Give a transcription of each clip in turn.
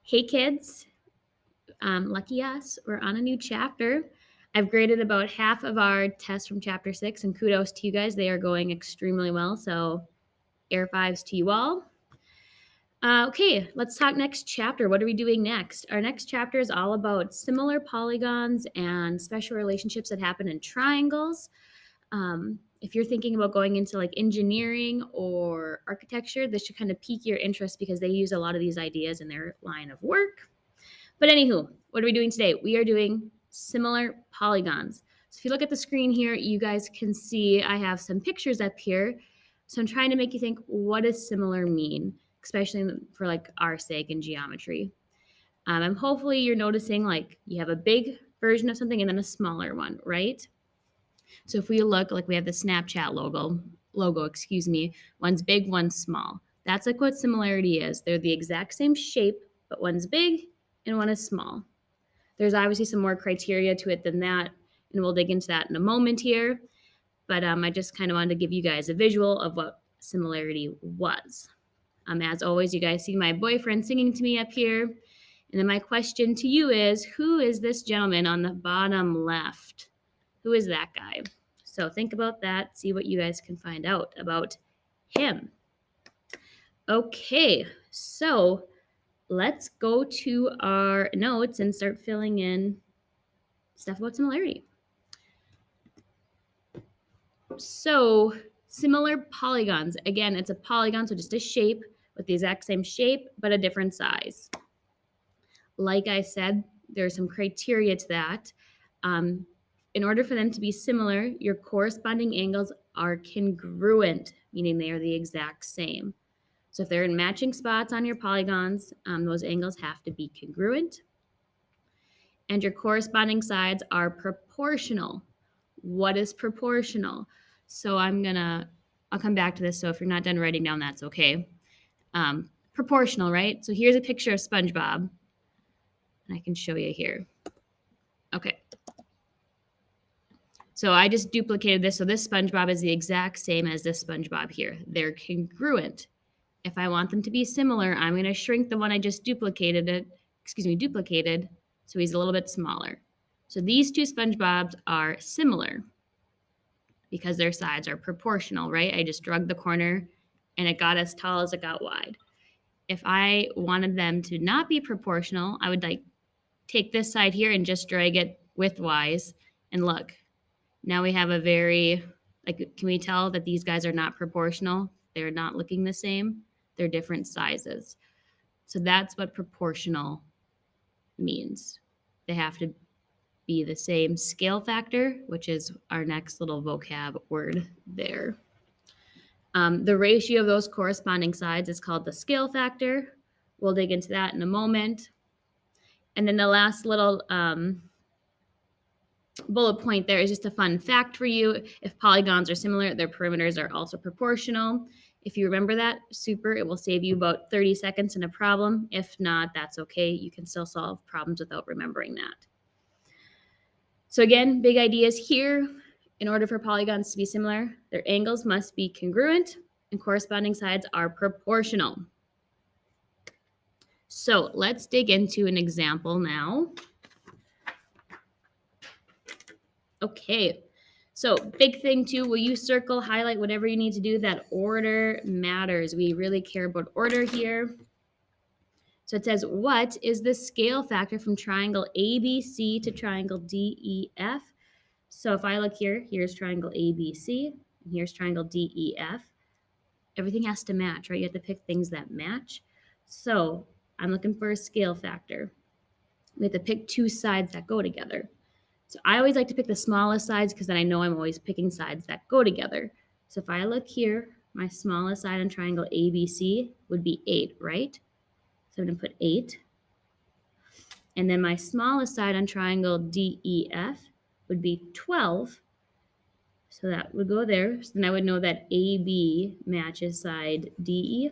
Hey kids, lucky us, we're on a new chapter. I've graded about half of our tests from chapter 6, and kudos to you guys. They are going extremely well, so air fives to you all. Okay, let's talk next chapter. What are we doing next? Our next chapter is all about similar polygons and special relationships that happen in triangles. If you're thinking about going into like engineering or architecture, this should kind of pique your interest because they use a lot of these ideas in their line of work. But anywho, what are we doing today? We are doing similar polygons. So if you look at the screen here, you guys can see I have some pictures up here. So I'm trying to make you think, what does similar mean, especially for like our sake in geometry? And hopefully you're noticing like you have a big version of something and then a smaller one, right? So if we look, like we have the Snapchat logo, one's big, one's small. That's like what similarity is. They're the exact same shape, but one's big and one is small. There's obviously some more criteria to it than that, and we'll dig into that in a moment here. But I just kind of wanted to give you guys a visual of what similarity was. As always, you guys see my boyfriend singing to me up here. And then my question to you is, who is this gentleman on the bottom left? Who is that guy? So think about that, see what you guys can find out about him. Okay, so let's go to our notes and start filling in stuff about similarity. So similar polygons. Again, it's a polygon, so just a shape with the exact same shape, but a different size. Like I said, there's some criteria to that. In order for them to be similar, your corresponding angles are congruent, meaning they are the exact same. So if they're in matching spots on your polygons, those angles have to be congruent. And your corresponding sides are proportional. What is proportional? So I'll come back to this. So if you're not done writing down, that's okay. Proportional, right? So here's a picture of SpongeBob. And I can show you here. Okay. So I just duplicated this. So this SpongeBob is the exact same as this SpongeBob here. They're congruent. If I want them to be similar, I'm going to shrink the one I just duplicated, so he's a little bit smaller. So these two SpongeBobs are similar because their sides are proportional, right? I just drug the corner and it got as tall as it got wide. If I wanted them to not be proportional, I would like take this side here and just drag it widthwise, and look. Now we have a very, like, can we tell that these guys are not proportional? They're not looking the same. They're different sizes. So that's what proportional means. They have to be the same scale factor, which is our next little vocab word there. The ratio of those corresponding sides is called the scale factor. We'll dig into that in a moment. And then the last little bullet point there is just a fun fact for you. If polygons are similar, their perimeters are also proportional. If you remember that, super, it will save you about 30 seconds in a problem. If not, that's okay. You can still solve problems without remembering that. So again, big ideas here. In order for polygons to be similar, their angles must be congruent and corresponding sides are proportional. So let's dig into an example now. Okay, so big thing too, will you circle, highlight, whatever you need to do, that order matters. We really care about order here. So it says, what is the scale factor from triangle ABC to triangle DEF? So if I look here, here's triangle ABC, and here's triangle DEF. Everything has to match, right? You have to pick things that match. So I'm looking for a scale factor. We have to pick two sides that go together. So I always like to pick the smallest sides because then I know I'm always picking sides that go together. So if I look here, my smallest side on triangle ABC would be 8, right? So I'm going to put 8. And then my smallest side on triangle DEF would be 12. So that would go there. So then I would know that AB matches side DE.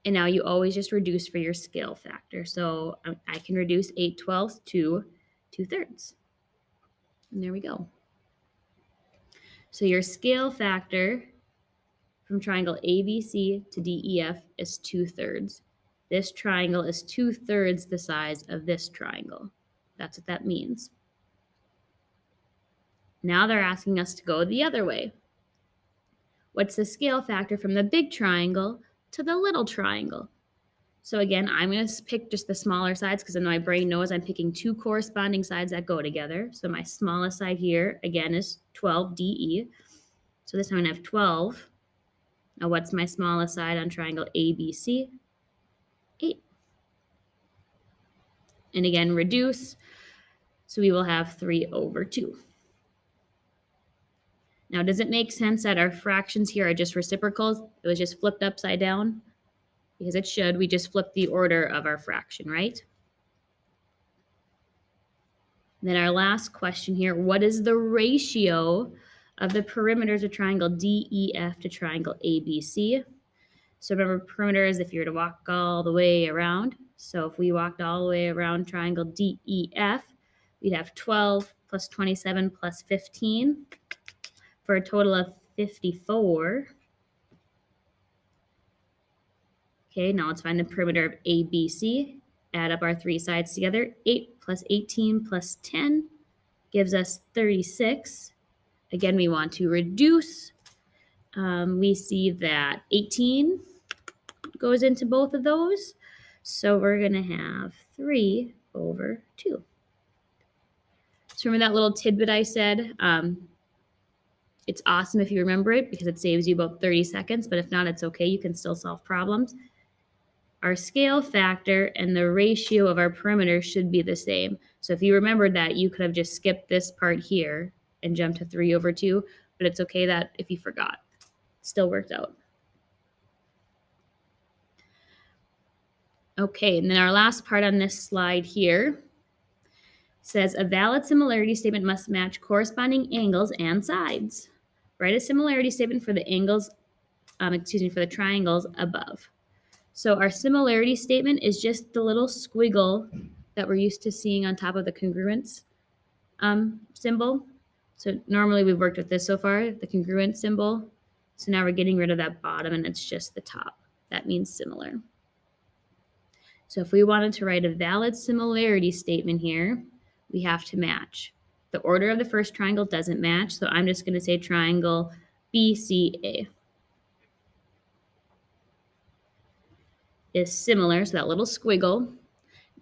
And now you always just reduce for your scale factor. So I can reduce 8/12 to 2/3. And there we go. So your scale factor from triangle ABC to DEF is 2/3. This triangle is 2/3 the size of this triangle. That's what that means. Now they're asking us to go the other way. What's the scale factor from the big triangle to the little triangle? So again, I'm going to pick just the smaller sides because then my brain knows I'm picking two corresponding sides that go together. So my smallest side here, again, is 12 DE. So this time I'm going to have 12. Now what's my smallest side on triangle ABC? 8. And again, reduce. So we will have 3/2. Now, does it make sense that our fractions here are just reciprocals? It was just flipped upside down? Because it should. We just flipped the order of our fraction, right? Then our last question here, what is the ratio of the perimeters of triangle DEF to triangle ABC? So remember, perimeters, if you were to walk all the way around. So if we walked all the way around triangle DEF, we'd have 12 plus 27 plus 15 for a total of 54. Okay, now let's find the perimeter of ABC. Add up our three sides together. 8 plus 18 plus 10 gives us 36. Again, we want to reduce. We see that 18 goes into both of those. So we're going to have 3/2. So remember that little tidbit I said? It's awesome if you remember it because it saves you about 30 seconds. But if not, it's okay. You can still solve problems. Our scale factor and the ratio of our perimeter should be the same. So if you remembered that, you could have just skipped this part here and jumped to 3/2, but it's okay that if you forgot. It still worked out. Okay, and then our last part on this slide here says a valid similarity statement must match corresponding angles and sides. Write a similarity statement for the angles, for the triangles above. So our similarity statement is just the little squiggle that we're used to seeing on top of the congruence symbol. So normally we've worked with this so far, the congruent symbol. So now we're getting rid of that bottom and it's just the top. That means similar. So if we wanted to write a valid similarity statement here, we have to match. The order of the first triangle doesn't match, so I'm just going to say triangle BCA is similar, so that little squiggle.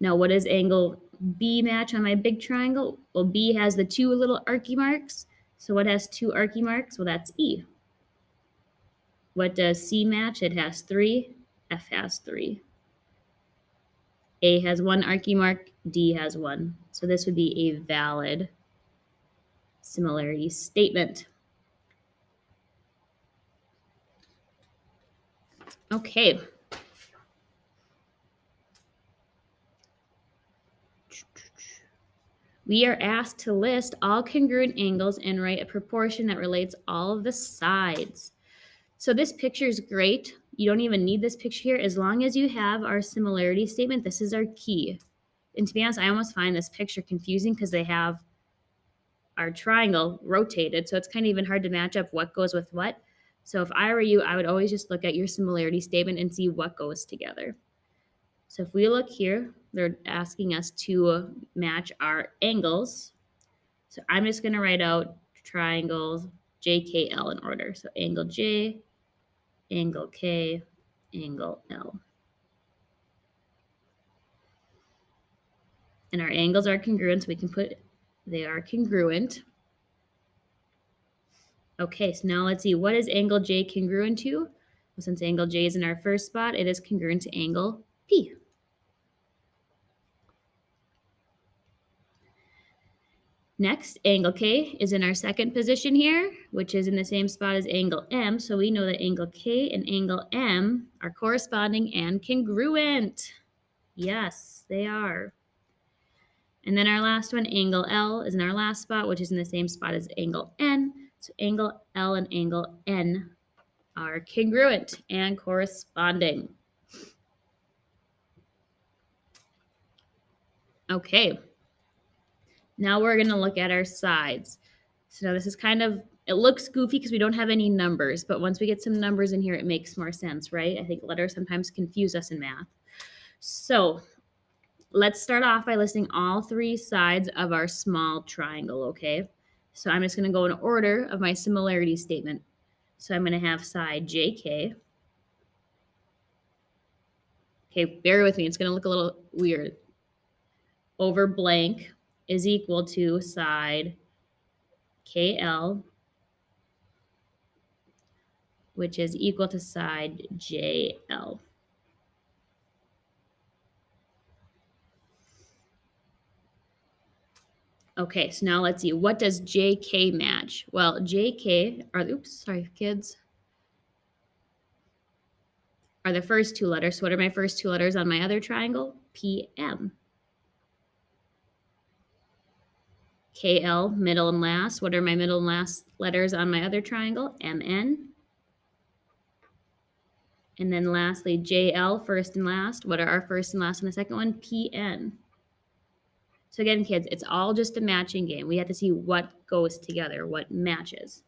Now, what does angle B match on my big triangle? Well, B has the two little archy marks. So what has two archy marks? Well, that's E. What does C match? It has 3. F has 3. A has 1 archy mark. D has 1. So this would be a valid similarity statement. Okay. We are asked to list all congruent angles and write a proportion that relates all of the sides. So this picture is great. You don't even need this picture here. As long as you have our similarity statement, this is our key. And to be honest, I almost find this picture confusing because they have our triangle rotated. So it's kind of even hard to match up what goes with what. So if I were you, I would always just look at your similarity statement and see what goes together. So if we look here, they're asking us to match our angles. So I'm just going to write out triangles JKL in order. So angle J, angle K, angle L. And our angles are congruent, so we can put they are congruent. Okay, so now let's see, what is angle J congruent to? Well, since angle J is in our first spot, it is congruent to angle P. Next, angle K is in our second position here, which is in the same spot as angle M. So we know that angle K and angle M are corresponding and congruent. Yes, they are. And then our last one, angle L, is in our last spot, which is in the same spot as angle N. So angle L and angle N are congruent and corresponding. Okay. Now we're going to look at our sides. So now this is kind of, it looks goofy because we don't have any numbers, but once we get some numbers in here, it makes more sense, right? I think letters sometimes confuse us in math. So let's start off by listing all three sides of our small triangle, okay? So I'm just going to go in order of my similarity statement. So I'm going to have side JK. Okay, bear with me. It's going to look a little weird. Over blank is equal to side KL, which is equal to side JL. Okay, so now let's see. What does JK match? Well, JK sorry, kids, are the first two letters. So what are my first two letters on my other triangle? PM. KL, middle and last. What are my middle and last letters on my other triangle? MN. And then lastly, JL, first and last. What are our first and last on the second one? PN. So again, kids, it's all just a matching game. We have to see what goes together, what matches.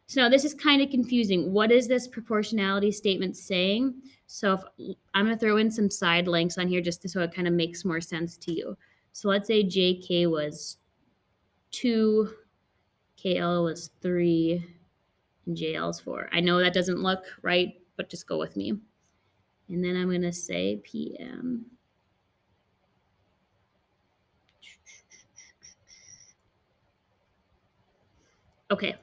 So now this is kind of confusing. What is this proportionality statement saying? So if, I'm going to throw in some side links on here just so it kind of makes more sense to you. So let's say JK was 2, KL was 3, and JL is 4. I know that doesn't look right, but just go with me. And then I'm going to say PM. Okay.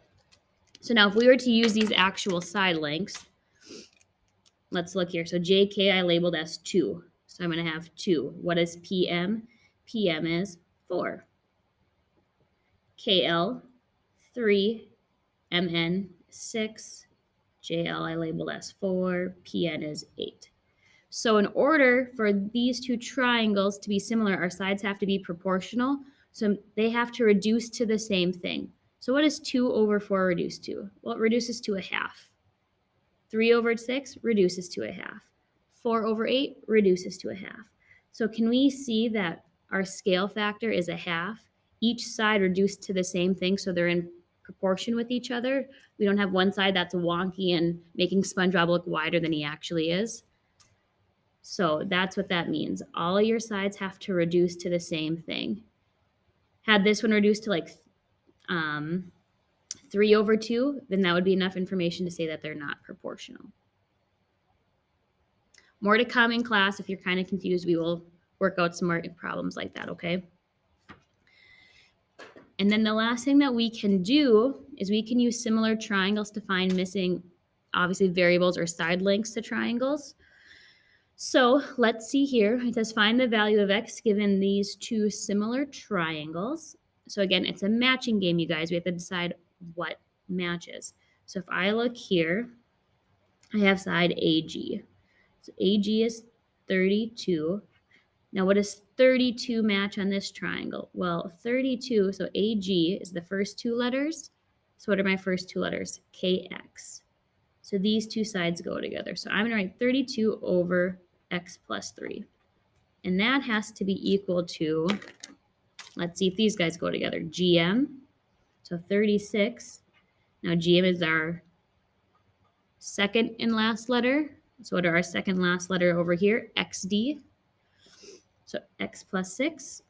So now if we were to use these actual side links, let's look here. So JK I labeled as 2. So I'm going to have 2. What is PM? PM is 4. KL, 3. MN, 6. JL I labeled as 4. PN is 8. So in order for these two triangles to be similar, our sides have to be proportional. So they have to reduce to the same thing. So what does 2 over 4 reduce to? Well, it reduces to a half. 3 over 6 reduces to a half. 4 over 8 reduces to a half. So can we see that our scale factor is a half? Each side reduced to the same thing, so they're in proportion with each other. We don't have one side that's wonky and making SpongeBob look wider than he actually is. So that's what that means. All your sides have to reduce to the same thing. Had this one reduced to like 3 over 2, then that would be enough information to say that they're not proportional. More to come in class. If you're kind of confused, we will work out some more problems like that, okay? And then the last thing that we can do is we can use similar triangles to find missing, obviously, variables or side links to triangles. So let's see here. It says find the value of x given these two similar triangles. So again, it's a matching game, you guys. We have to decide what matches. So if I look here, I have side AG. So AG is 32. Now, what does 32 match on this triangle? Well, 32, so AG is the first two letters. So what are my first two letters? KX. So these two sides go together. So I'm going to write 32 over x plus 3. And that has to be equal to, let's see if these guys go together, GM. So 36. Now GM is our second and last letter. So what are our second last letter over here? XD. So x plus 6.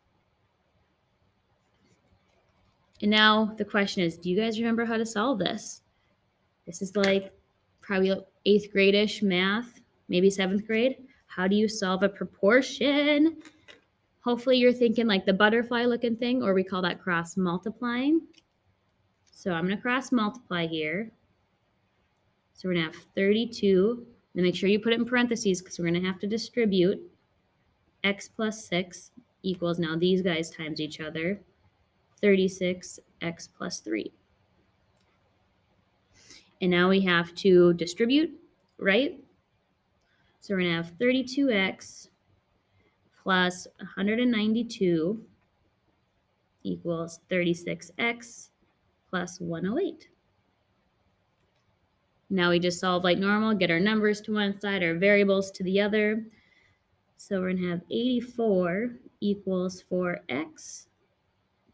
And now the question is, do you guys remember how to solve this? This is like probably 8th grade-ish math, maybe 7th grade. How do you solve a proportion? Hopefully you're thinking like the butterfly looking thing, or we call that cross multiplying. So I'm going to cross multiply here. So we're going to have 32. Then make sure you put it in parentheses because we're going to have to distribute. X plus 6 equals, now these guys times each other, 36 x plus 3. And now we have to distribute, right? So we're going to have 32x plus 192 equals 36x plus 108. Now we just solve like normal, get our numbers to one side, our variables to the other. So we're going to have 84 equals 4x.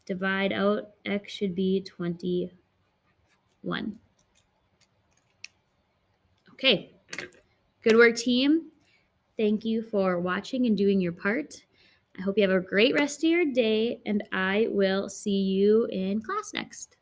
Divide out, x should be 21. Okay, good work, team. Thank you for watching and doing your part. I hope you have a great rest of your day, and I will see you in class next.